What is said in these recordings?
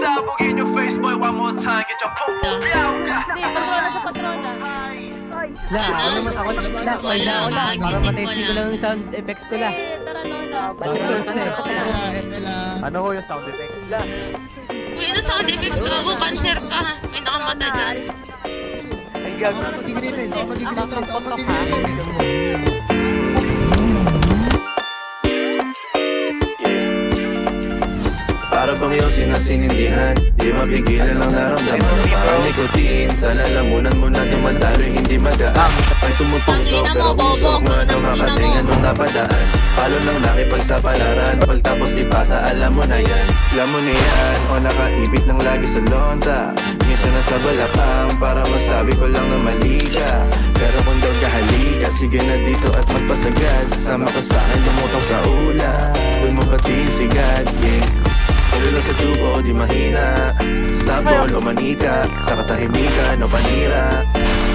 Sabogin your face, boy, one more time. Get your pum pum out. Hindi, patrona sa patrona. Wala, gising ko ko lang yung sound effects ko lang. Tara, Lola. Ano ko yung sound effects? Uy, ano sound effects? Gago, cancer ka. May nakamata dyan. Ay, gago. Para bang yung sinasinindihan, di mapigilan ang naramdaman. Parang nikotin, sa lalamunan mo na dumadalo, hindi magaan. May tumutusok, pero usok mo na makatingan nung napadaan. Palo ng nakipagsapalaran, pagtapos ipasa, alam mo na yan. Alam mo na yan, o nakaibit ng lagi sa lonta. Minsan nasa balakang, para masabi ko lang na mali ka. Pero kung daw kahalika, sige na dito at magpasagad. Sama ka sa akin, lumutong sa ula. Huwag mo patiin sigad, yeah. Tuloy lang sa tubo, di mahina. Snapball o manika, sa katahimikan o panira.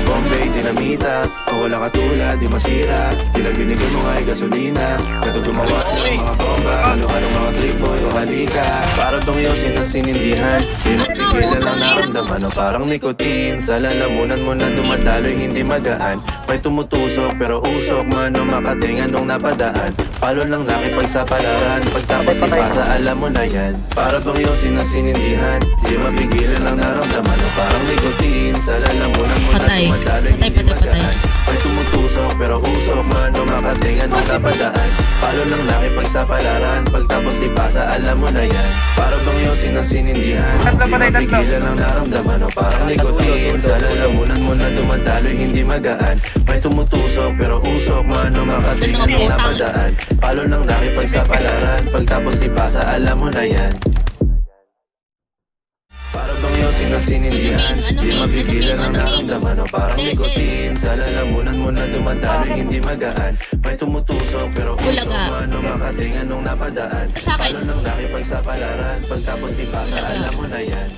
Bombay, dinamita, o walang katulad, di masira. Tila binigyan mo nga'y gasolina. Gato gumawa ng mga bomba, ano-anong mga trip boy o halika. Para bang yung sinasinindihan, di mapigilan ang naramdaman o parang nikotin. Sa lalamunan mo na dumadaloy, hindi magaan. May tumutusok pero usok, mano makatingan nung napadaan. Palo ng laki pagsapalaran, pagtapos ipasa, alam mo na yan. Para bang yung sinasinindihan, di mapigilan ang naramdaman o parang nikotin. Sa lalamunan mo na dumadaloy, hindi magaan. May tumutusok pero usok, mano makatingan nung napadaan. Palo ng laki pagsapalaran, pagtapos ipasa, alam mo na yan. Para bang yung sinasinindihan, di mapigilan ang naramdaman o parang nikotin. Sa lalamunan mo na dumadaloy, hindi magaan. May tumutusok pero usok, mano makatingan nung napadaan. Palo ng laki pagsapalaran, pagtapos ipasa, alam mo na yan. Para bang yung sinasinindihan, di mapigilan ang naramdaman o parang nikotin. Sa lalamunan mo na dumadaloy, hindi magaan. May tumutusok pero usok, mano makatingan nung napadaan. Palo ng laki pagsapalaran, pagtapos ipasa, alam mo na yan.